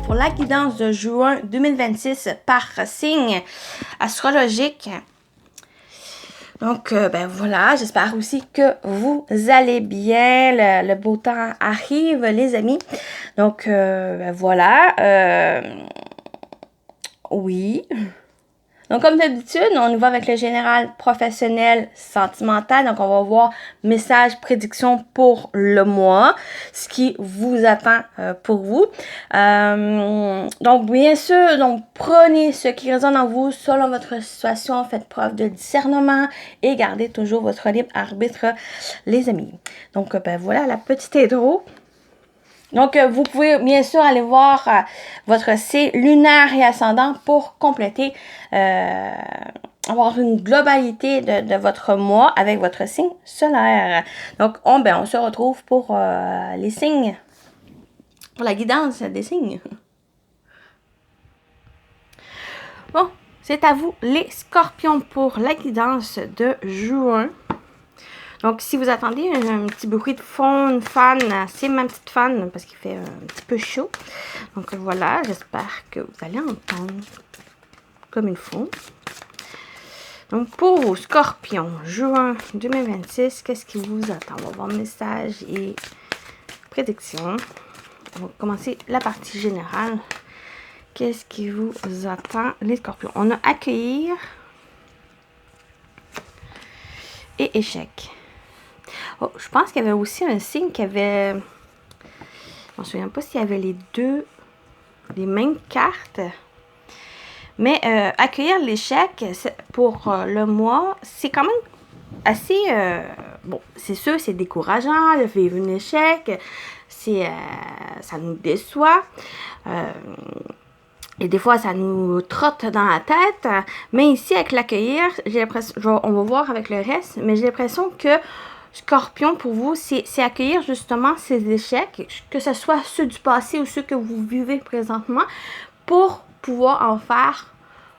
retrouve pour la guidance de juin 2026 par signe astrologique. Donc, ben voilà, j'espère aussi que vous allez bien. Le beau temps arrive, les amis. Donc, ben voilà. Oui. Donc, comme d'habitude, on y va avec le général professionnel sentimental. Donc, on va voir message, prédiction pour le mois, ce qui vous attend pour vous. Donc, bien sûr, donc prenez ce qui résonne en vous selon votre situation. Faites preuve de discernement et gardez toujours votre libre arbitre, les amis. Donc, ben voilà la petite intro. Donc, vous pouvez bien sûr aller voir votre C lunaire et ascendant pour compléter, avoir une globalité de votre mois avec votre signe solaire. Donc, on se retrouve pour les signes, pour la guidance des signes. Bon, c'est à vous les scorpions pour la guidance de juin. Donc, si vous attendez un petit bruit de fond, une fan, c'est ma petite fan parce qu'il fait un petit peu chaud. Donc, voilà, j'espère que vous allez entendre comme il faut. Donc, pour vos scorpions, juin 2026, qu'est-ce qui vous attend? On va voir message et prédiction. On va commencer la partie générale. Qu'est-ce qui vous attend, les scorpions? On a accueillir et échec. Oh, je pense qu'il y avait aussi un signe qui avait... Je ne me souviens pas s'il y avait les mêmes cartes. Mais accueillir l'échec pour le mois, c'est quand même assez... bon, c'est sûr, c'est décourageant de vivre un échec. Ça nous déçoit. Et des fois, ça nous trotte dans la tête. Mais ici, avec l'accueillir, j'ai l'impression... On va voir avec le reste, mais j'ai l'impression que Scorpion, pour vous, c'est accueillir justement ces échecs, que ce soit ceux du passé ou ceux que vous vivez présentement, pour pouvoir en faire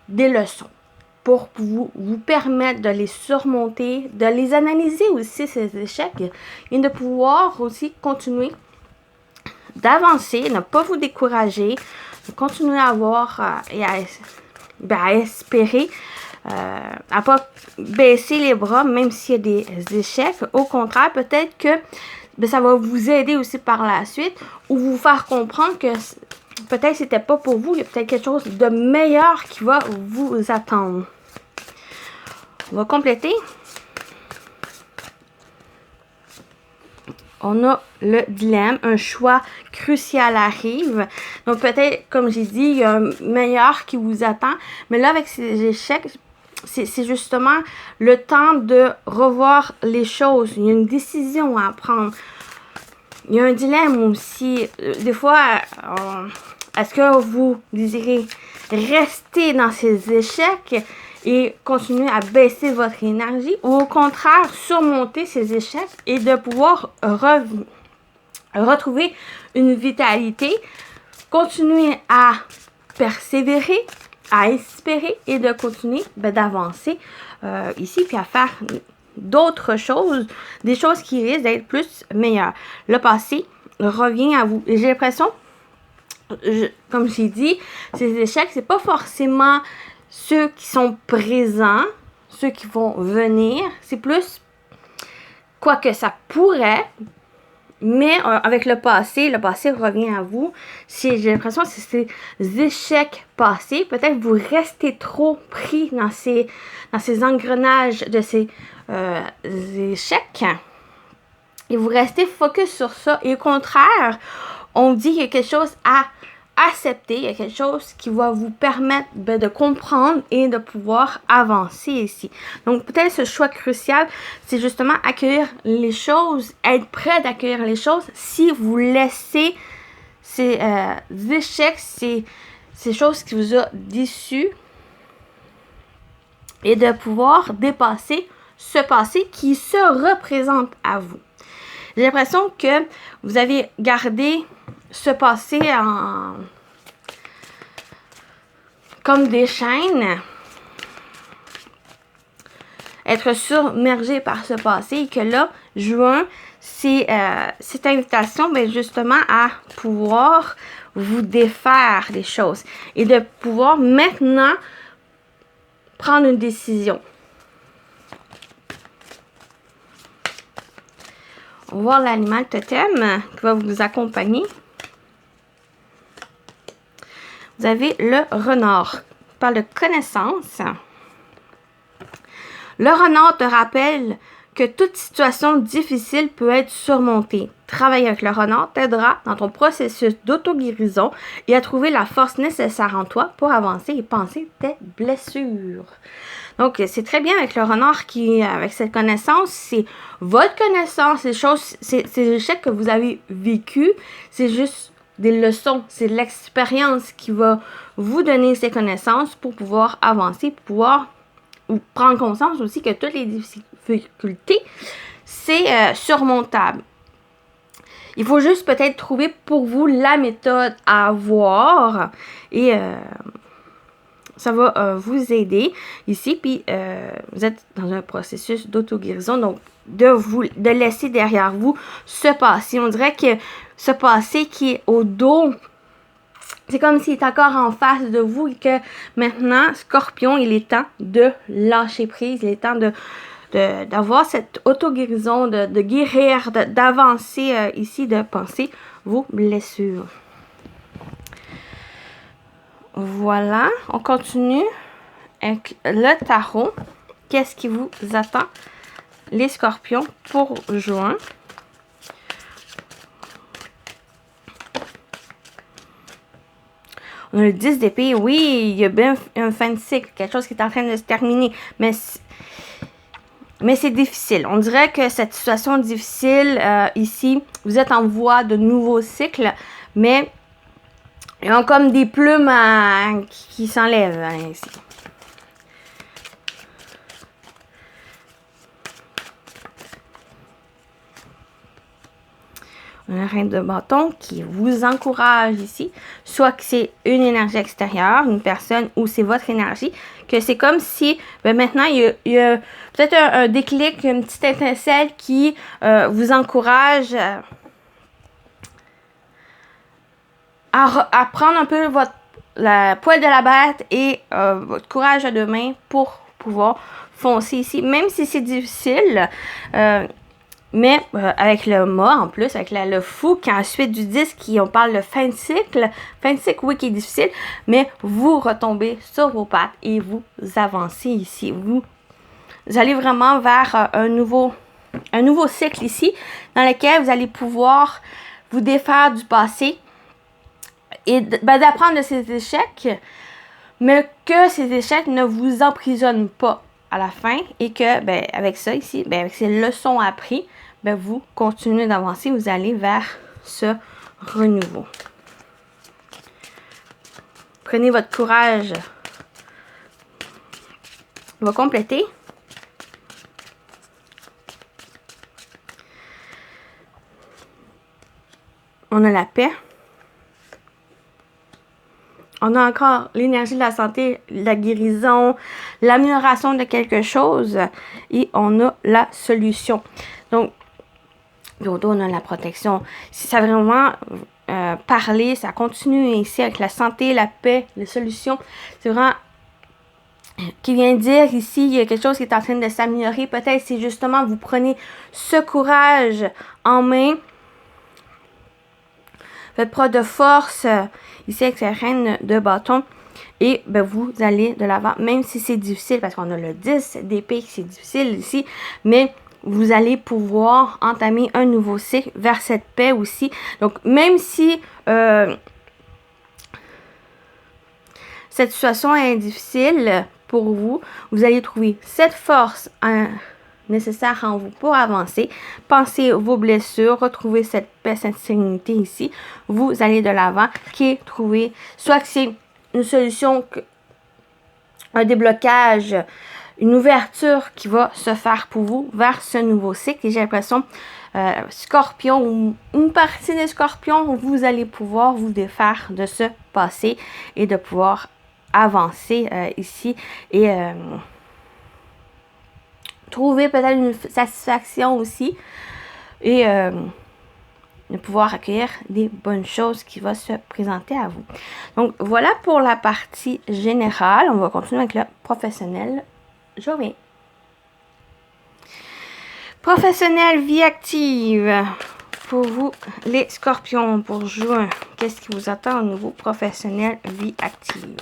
des leçons, pour vous permettre de les surmonter, de les analyser aussi, ces échecs, et de pouvoir aussi continuer d'avancer, ne pas vous décourager, de continuer à avoir et à espérer, à pas baisser les bras même s'il y a des échecs. Au contraire, peut-être que ça va vous aider aussi par la suite ou vous faire comprendre que peut-être c'était pas pour vous, il y a peut-être quelque chose de meilleur qui va vous attendre. On va compléter. On a le dilemme, un choix crucial arrive. Donc peut-être, comme j'ai dit, il y a un meilleur qui vous attend. Mais là, avec ces échecs, c'est justement le temps de revoir les choses. Il y a une décision à prendre. Il y a un dilemme aussi. Des fois, est-ce que vous désirez rester dans ces échecs et continuer à baisser votre énergie ou au contraire surmonter ces échecs et de pouvoir retrouver une vitalité, continuer à persévérer, à espérer et de continuer d'avancer ici puis à faire d'autres choses, des choses qui risquent d'être plus meilleures. Le passé revient à vous. J'ai l'impression, comme j'ai dit, ces échecs, c'est pas forcément ceux qui sont présents, ceux qui vont venir, c'est plus quoi que ça pourrait, mais avec le passé revient à vous. J'ai l'impression que c'est ces échecs passés. Peut-être vous restez trop pris dans ces engrenages de ces échecs et vous restez focus sur ça. Et au contraire, on dit qu'il y a quelque chose à accepter, il y a quelque chose qui va vous permettre de comprendre et de pouvoir avancer ici. Donc peut-être ce choix crucial, c'est justement accueillir les choses, être prêt d'accueillir les choses si vous laissez ces échecs, ces choses qui vous ont déçu et de pouvoir dépasser ce passé qui se représente à vous. J'ai l'impression que vous avez gardé ce passé comme des chaînes, être submergé par ce passé et que là, juin, c'est cette invitation justement à pouvoir vous défaire des choses et de pouvoir maintenant prendre une décision. On va voir l'animal totem qui va vous accompagner. Vous avez le renard. Il parle de connaissance. Le renard te rappelle que toute situation difficile peut être surmontée. Travailler avec le renard t'aidera dans ton processus d'auto-guérison et à trouver la force nécessaire en toi pour avancer et penser tes blessures. Donc, c'est très bien avec le renard qui, avec cette connaissance, c'est votre connaissance, les choses, c'est des échecs que vous avez vécus, c'est juste des leçons, c'est l'expérience qui va vous donner ces connaissances pour pouvoir avancer, pour pouvoir prendre conscience aussi que toutes les difficultés, c'est surmontable. Il faut juste peut-être trouver pour vous la méthode à avoir et ça va vous aider ici. Puis vous êtes dans un processus d'auto-guérison, donc de laisser derrière vous ce passé. On dirait que ce passé qui est au dos, c'est comme s'il est encore en face de vous et que maintenant, Scorpion, il est temps de lâcher prise, il est temps d'avoir cette auto-guérison, de guérir, d'avancer ici, de penser vos blessures. Voilà, on continue avec le tarot. Qu'est-ce qui vous attend, les Scorpions, pour juin? On a le 10 d'épée. Oui, il y a bien un fin de cycle, quelque chose qui est en train de se terminer. Mais c'est difficile. On dirait que cette situation difficile, ici, vous êtes en voie de nouveaux cycles, mais il y a comme des plumes qui s'enlèvent ici. Un reine de bâton qui vous encourage ici, soit que c'est une énergie extérieure, une personne, ou c'est votre énergie, que c'est comme si maintenant il y a peut-être un déclic, une petite étincelle qui vous encourage à prendre un peu la poêle de la bête et votre courage à deux mains pour pouvoir foncer ici, même si c'est difficile. Mais avec le mât en plus, avec le fou, qui ensuite du 10, on parle de fin de cycle, oui, qui est difficile, mais vous retombez sur vos pattes et vous avancez ici. Vous allez vraiment vers un nouveau cycle ici, dans lequel vous allez pouvoir vous défaire du passé et d'apprendre de ces échecs, mais que ces échecs ne vous emprisonnent pas à la fin et que, avec ça ici, avec ces leçons apprises, vous continuez d'avancer, vous allez vers ce renouveau. Prenez votre courage. On va compléter. On a la paix. On a encore l'énergie de la santé, la guérison, l'amélioration de quelque chose. Et on a la solution. Donc, on a la protection. Si ça vraiment parler, ça continue ici avec la santé, la paix, les solutions. C'est vraiment qui vient dire ici, il y a quelque chose qui est en train de s'améliorer. Peut-être c'est justement vous prenez ce courage en main. Faites preuve de force ici avec la reine de bâton. Et vous allez de l'avant, même si c'est difficile, parce qu'on a le 10 d'épée qui c'est difficile ici, mais vous allez pouvoir entamer un nouveau cycle vers cette paix aussi. Donc, même si cette situation est difficile pour vous, vous allez trouver cette force nécessaire en vous pour avancer. Pensez vos blessures, retrouver cette paix, cette sérénité ici. Vous allez de l'avant, qui est trouver, soit que c'est une solution, un déblocage, une ouverture qui va se faire pour vous vers ce nouveau cycle. Et j'ai l'impression, Scorpion ou une partie des Scorpions, vous allez pouvoir vous défaire de ce passé et de pouvoir avancer ici et trouver peut-être une satisfaction aussi. Et de pouvoir accueillir des bonnes choses qui vont se présenter à vous. Donc, voilà pour la partie générale. On va continuer avec le professionnel. Je reviens. Professionnel, vie active. Pour vous, les scorpions, pour juin, qu'est-ce qui vous attend au niveau professionnel, vie active?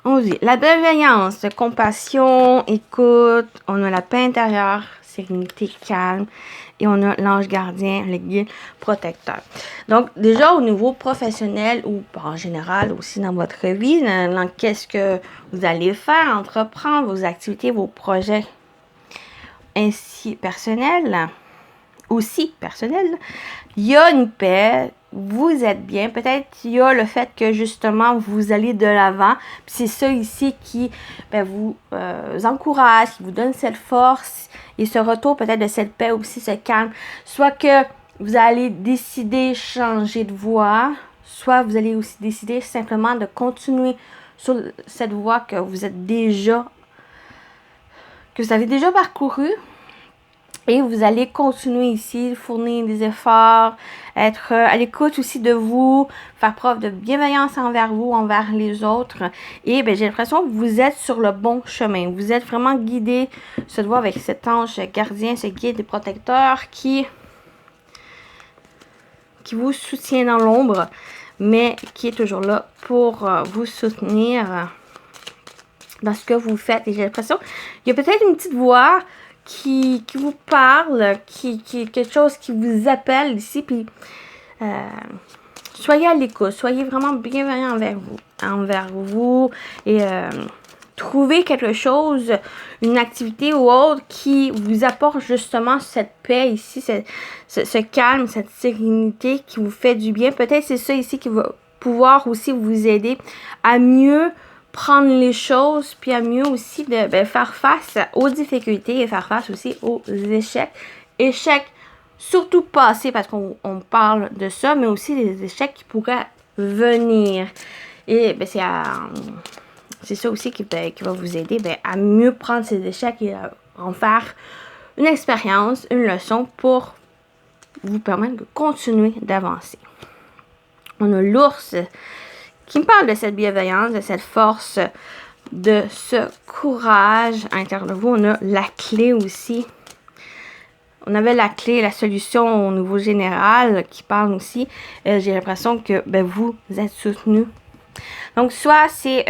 On dit la bienveillance, compassion, écoute, on a la paix intérieure, sérénité, calme, et on a l'ange gardien, le guide protecteur. Donc, déjà au niveau professionnel ou en général aussi dans votre vie, dans qu'est-ce que vous allez faire, entreprendre, vos activités, vos projets, ainsi personnels, il y a une paix, vous êtes bien. Peut-être il y a le fait que justement vous allez de l'avant. C'est ça ici qui vous encourage, qui vous donne cette force et ce retour peut-être de cette paix aussi, ce calme. Soit que vous allez décider de changer de voie, soit vous allez aussi décider simplement de continuer sur cette voie que vous avez déjà parcourue. Et vous allez continuer ici, fournir des efforts, être à l'écoute aussi de vous, faire preuve de bienveillance envers vous, envers les autres. Et j'ai l'impression que vous êtes sur le bon chemin. Vous êtes vraiment guidé, se voit avec cet ange gardien, ce guide et protecteur qui vous soutient dans l'ombre, mais qui est toujours là pour vous soutenir dans ce que vous faites. Et j'ai l'impression qu'il y a peut-être une petite voix qui vous parle, qui quelque chose qui vous appelle ici, puis soyez à l'écoute, soyez vraiment bienveillant envers vous et trouvez quelque chose, une activité ou autre qui vous apporte justement cette paix ici, ce calme, cette sérénité qui vous fait du bien. Peut-être c'est ça ici qui va pouvoir aussi vous aider à mieux prendre les choses, puis à mieux aussi de faire face aux difficultés et faire face aussi aux échecs. Échecs surtout passés, parce qu'on parle de ça, mais aussi les échecs qui pourraient venir. Et c'est ça aussi qui va vous aider à mieux prendre ces échecs et à en faire une expérience, une leçon pour vous permettre de continuer d'avancer. On a l'ours qui me parle de cette bienveillance, de cette force, de ce courage à l'intérieur de vous. On a la clé aussi. On avait la clé, la solution au niveau général qui parle aussi. J'ai l'impression que vous êtes soutenu. Donc, soit c'est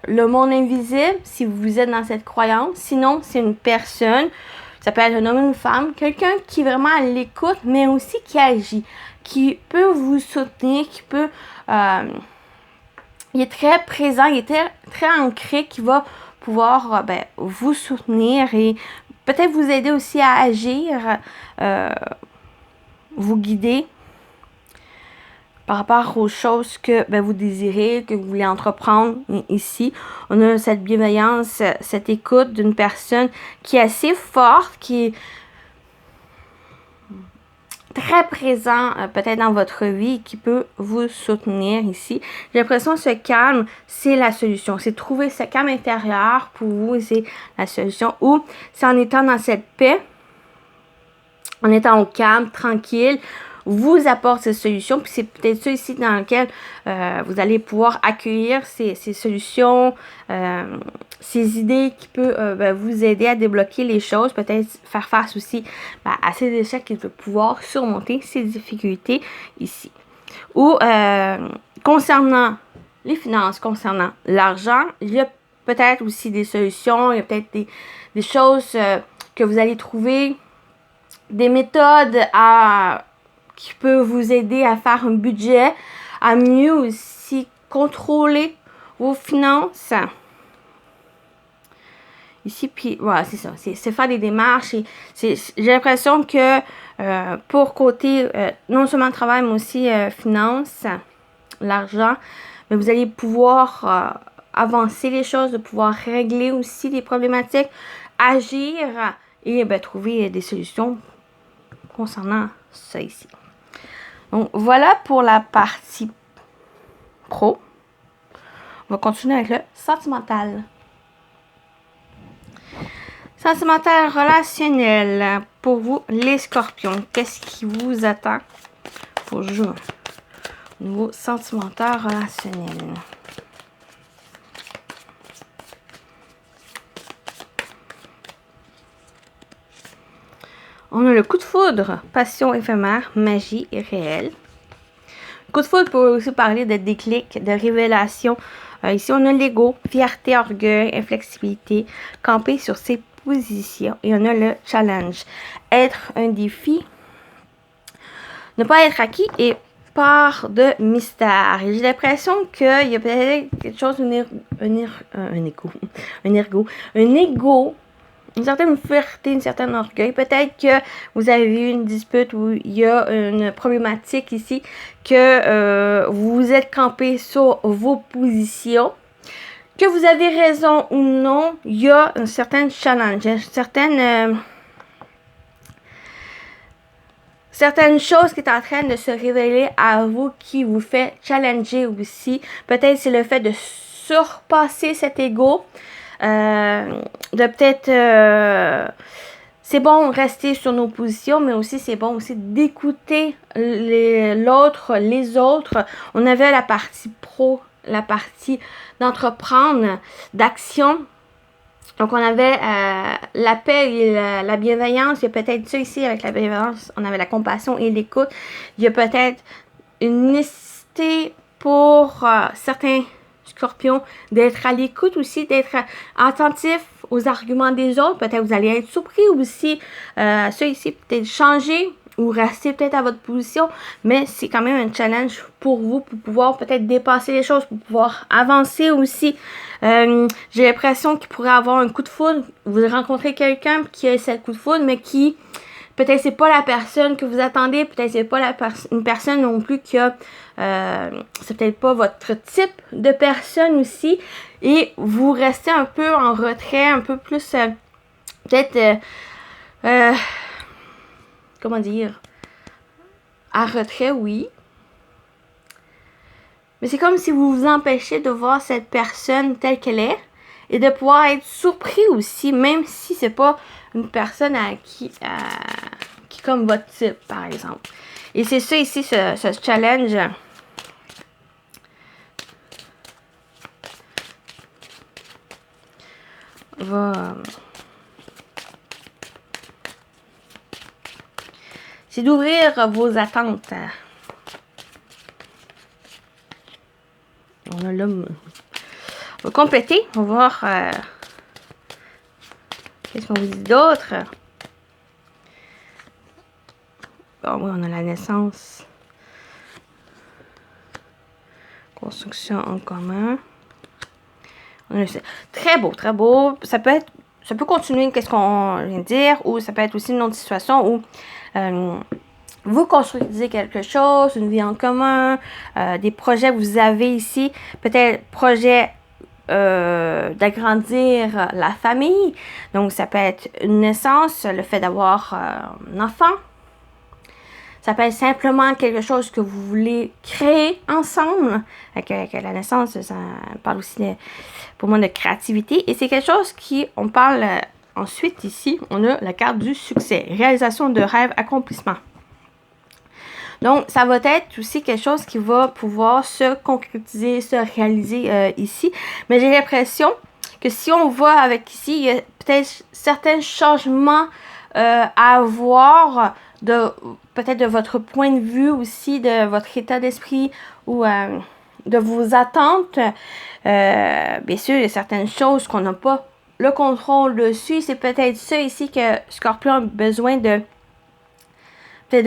le monde invisible, si vous êtes dans cette croyance. Sinon, c'est une personne. Ça peut être un homme ou une femme. Quelqu'un qui est vraiment à l'écoute, mais aussi qui agit. Qui peut vous soutenir, qui peut... il est très présent, il est très ancré, qui va pouvoir vous soutenir et peut-être vous aider aussi à agir, vous guider par rapport aux choses que vous désirez, que vous voulez entreprendre ici. On a cette bienveillance, cette écoute d'une personne qui est assez forte, qui est très présent peut-être dans votre vie, qui peut vous soutenir ici. J'ai l'impression que ce calme, c'est la solution. C'est trouver ce calme intérieur pour vous et c'est la solution. Ou c'est en étant dans cette paix, en étant au calme, tranquille, vous apporte cette solution. Puis c'est peut-être ça ici dans lequel vous allez pouvoir accueillir ces solutions, ces idées qui peuvent vous aider à débloquer les choses, peut-être faire face aussi à ces échecs et de pouvoir surmonter ces difficultés ici. Ou concernant les finances, concernant l'argent, il y a peut-être aussi des solutions, il y a peut-être des choses que vous allez trouver, des méthodes qui peuvent vous aider à faire un budget, à mieux aussi contrôler vos finances. Ici, puis voilà, c'est ça. C'est faire des démarches. J'ai l'impression que pour côté non seulement travail, mais aussi finances, l'argent, mais vous allez pouvoir avancer les choses, de pouvoir régler aussi les problématiques, agir et trouver des solutions concernant ça ici. Donc, voilà pour la partie pro. On va continuer avec le sentimental. Sentimental relationnel pour vous, les scorpions. Qu'est-ce qui vous attend pour juin? Au niveau sentimental relationnel. On a le coup de foudre, passion éphémère, magie et réelle. Coup de foudre peut aussi parler de déclic, de révélation. Ici, on a l'ego, fierté, orgueil, inflexibilité, camper sur ses positions. Et on a le challenge, être un défi, ne pas être acquis et part de mystère. J'ai l'impression qu'il y a peut-être quelque chose, un ego, une certaine fierté, une certaine orgueil. Peut-être que vous avez eu une dispute où il y a une problématique ici, que vous êtes campé sur vos positions. Que vous avez raison ou non, il y a un certain challenge, certaines choses qui est en train de se révéler à vous qui vous fait challenger aussi. Peut-être c'est le fait de surpasser cet ego. De peut-être c'est bon rester sur nos positions, mais aussi c'est bon aussi d'écouter les autres. On avait la partie pro, la partie d'entreprendre, d'action. Donc on avait la paix et la bienveillance. Il y a peut-être ça ici avec la bienveillance. On avait la compassion et l'écoute. Il y a peut-être une nécessité pour certains scorpions d'être à l'écoute aussi, d'être attentif aux arguments des autres. Peut-être vous allez être surpris aussi. Ça ici, peut-être changer ou rester peut-être à votre position, mais c'est quand même un challenge pour vous, pour pouvoir peut-être dépasser les choses, pour pouvoir avancer aussi. J'ai l'impression qu'il pourrait avoir un coup de foudre. Vous rencontrez quelqu'un qui a ce coup de foudre, mais qui peut-être c'est pas la personne que vous attendez, peut-être c'est pas une personne non plus qui a c'est peut-être pas votre type de personne aussi, et vous restez un peu en retrait, un peu plus peut-être comment dire, à retrait, oui. Mais c'est comme si vous vous empêchez de voir cette personne telle qu'elle est et de pouvoir être surpris aussi, même si c'est pas une personne qui comme votre type, par exemple. Et c'est ça ici, ce challenge. C'est d'ouvrir vos attentes. On a l'homme. On va compléter. On va voir qu'est-ce qu'on vous dit d'autre. Bon, oui, on a la naissance. Construction en commun. On a très beau, très beau. Ça peut continuer qu'est-ce qu'on vient de dire, ou ça peut être aussi une autre situation où vous construisez quelque chose, une vie en commun, des projets que vous avez ici, peut-être projet d'agrandir la famille. Donc ça peut être une naissance, le fait d'avoir un enfant. Ça peut être simplement quelque chose que vous voulez créer ensemble. Avec la naissance, ça parle aussi pour moi de créativité. Et c'est quelque chose on parle ensuite ici, on a la carte du succès. Réalisation de rêves, accomplissement. Donc, ça va être aussi quelque chose qui va pouvoir se concrétiser, se réaliser ici. Mais j'ai l'impression que si on voit avec ici, il y a peut-être certains changements à avoir peut-être de votre point de vue aussi, de votre état d'esprit ou de vos attentes. Bien sûr, il y a certaines choses qu'on n'a pas le contrôle dessus. C'est peut-être ça ici que Scorpion a besoin de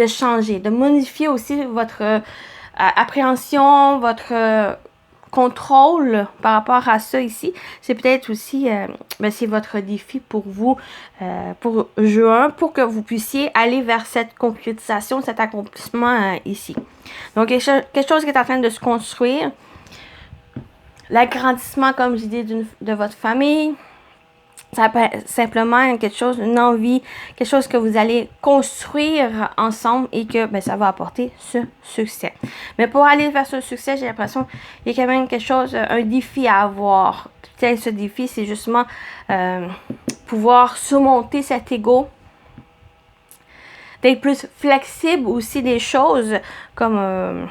changer, de modifier aussi votre appréhension, votre contrôle par rapport à ça ici. C'est peut-être aussi, c'est votre défi pour vous, pour juin, pour que vous puissiez aller vers cette concrétisation, cet accomplissement ici. Donc, quelque chose qui est en train de se construire. L'agrandissement, comme j'ai dit, de votre famille. Ça peut être simplement quelque chose, une envie, quelque chose que vous allez construire ensemble et que ça va apporter ce succès. Mais pour aller vers ce succès, j'ai l'impression qu'il y a quand même quelque chose, un défi à avoir. Peut-être ce défi, c'est justement pouvoir surmonter cet ego, d'être plus flexible aussi des choses comme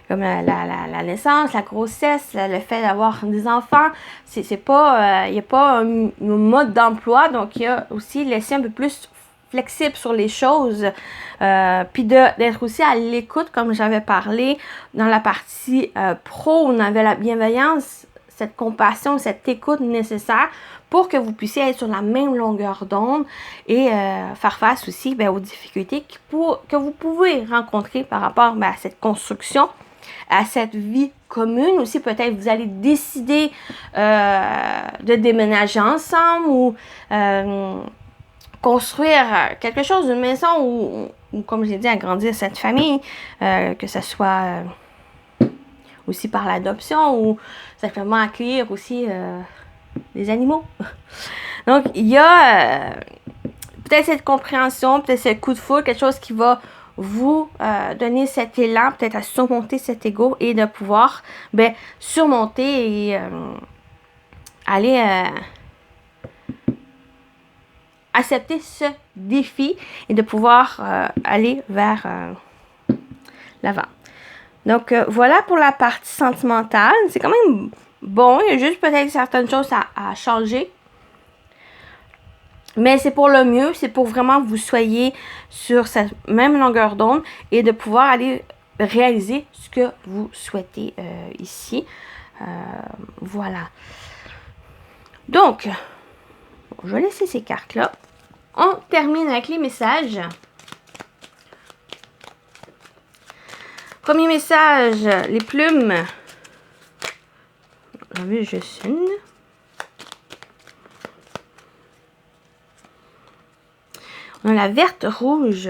la naissance, la grossesse, le fait d'avoir des enfants. C'est pas, il n'y a pas un mode d'emploi, donc il y a aussi laisser un peu plus flexible sur les choses, puis d'être aussi à l'écoute, comme j'avais parlé dans la partie pro, on avait la bienveillance, cette compassion, cette écoute nécessaire pour que vous puissiez être sur la même longueur d'onde et faire face aussi aux difficultés que vous pouvez rencontrer par rapport à cette construction, à cette vie commune. Aussi, peut-être vous allez décider de déménager ensemble ou construire quelque chose, une maison ou comme j'ai dit, agrandir cette famille, que ce soit aussi par l'adoption ou simplement accueillir aussi des animaux. Donc, il y a peut-être cette compréhension, peut-être ce coup de foudre, quelque chose qui va vous donner cet élan, peut-être à surmonter cet ego et de pouvoir surmonter et aller accepter ce défi et de pouvoir aller vers l'avant. Donc, voilà pour la partie sentimentale. C'est quand même bon. Il y a juste peut-être certaines choses à changer. Mais c'est pour le mieux. C'est pour vraiment que vous soyez sur cette même longueur d'onde et de pouvoir aller réaliser ce que vous souhaitez ici. Voilà. Donc, je vais laisser ces cartes-là. On termine avec les messages. Premier message, les plumes. J'en veux juste une. On a la verte rouge.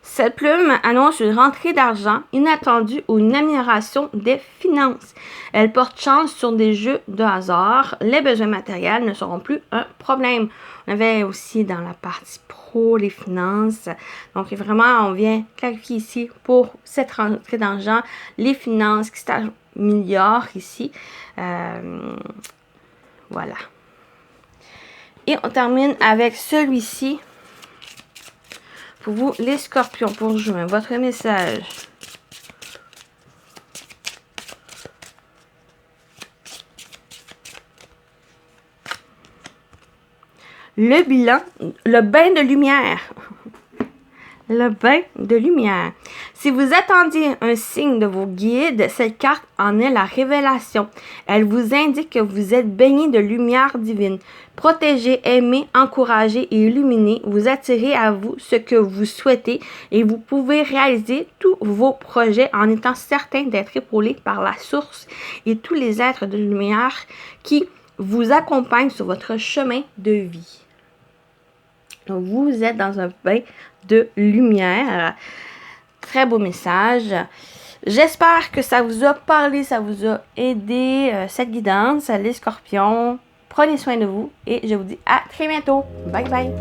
Cette plume annonce une rentrée d'argent inattendue ou une amélioration des finances. Elle porte chance sur des jeux de hasard. Les besoins matériels ne seront plus un problème. On avait aussi dans la partie pro les finances. Donc vraiment, on vient clarifier ici pour cette rentrée d'argent, les finances qui s'améliorent ici. Voilà. Et on termine avec celui-ci. Pour vous, les scorpions, pour juin, votre message. Le bilan, le bain de lumière. Le bain de lumière. Si vous attendiez un signe de vos guides, cette carte en est la révélation. Elle vous indique que vous êtes baigné de lumière divine. Protégez, aimez, encouragez et illuminez. Vous attirez à vous ce que vous souhaitez et vous pouvez réaliser tous vos projets en étant certain d'être épaulé par la source et tous les êtres de lumière qui vous accompagnent sur votre chemin de vie. Donc, vous êtes dans un bain de lumière. Très beau message. J'espère que ça vous a parlé, ça vous a aidé, cette guidance, les scorpions. Prenez soin de vous et je vous dis à très bientôt. Bye bye.